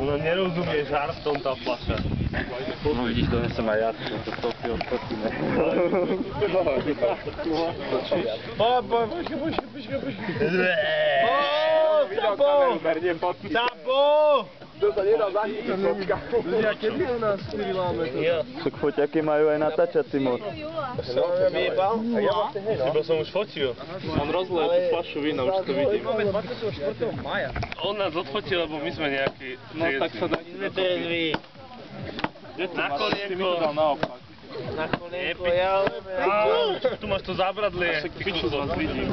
Ona nerozumie žartom tá fľaša. No vidíš, donesem aj ja, to Sofie odfotíme. Tapo! To sa nedá zachytiť, fotka. Ľudia, kedy u nás 4 láme to? Však foťaky majú aj natáčací mod. Iba som už fotil. On rozleje tú fľašu vína, už to vidím. Máme 24. maja. On nás odfotil, lebo my sme nejakí... No tak sa dá... Na kolienko. naopak. Na kolienko, ja... Tu máš to zábradlie. Piču z vás vidím.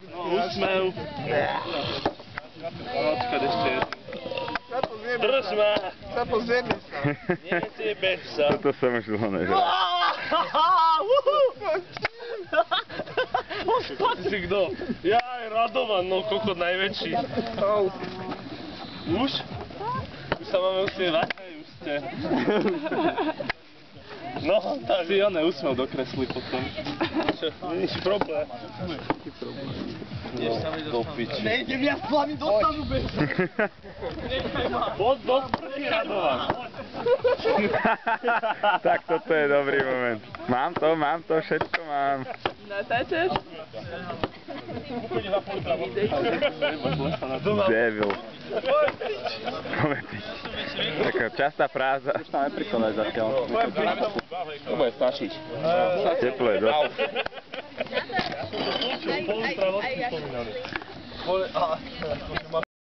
No, úsmev. Počkať ešte jednu. Drž ma! Sa pozrieme sa. Netiebe sa. Toto som už dlho nežil. Ty si kto? Jaj, Radovan, no kokot najväčší. Už? Už sa máme usmievať? Hej, už ste. No, tak. Si oné úsmev dokresli potom. Nič problém. Do piči. Nejdem ja s vami dostanu bez. Poď do smrti, Radovan. Tak toto je dobrý moment. Mám to, všetko mám. Natáčaš? Devil. Taká častá fráza. Už tam neprikonaj zatiaľ. To bude stačiť. Teplo je dosť. Spolu zdravotní spomínali.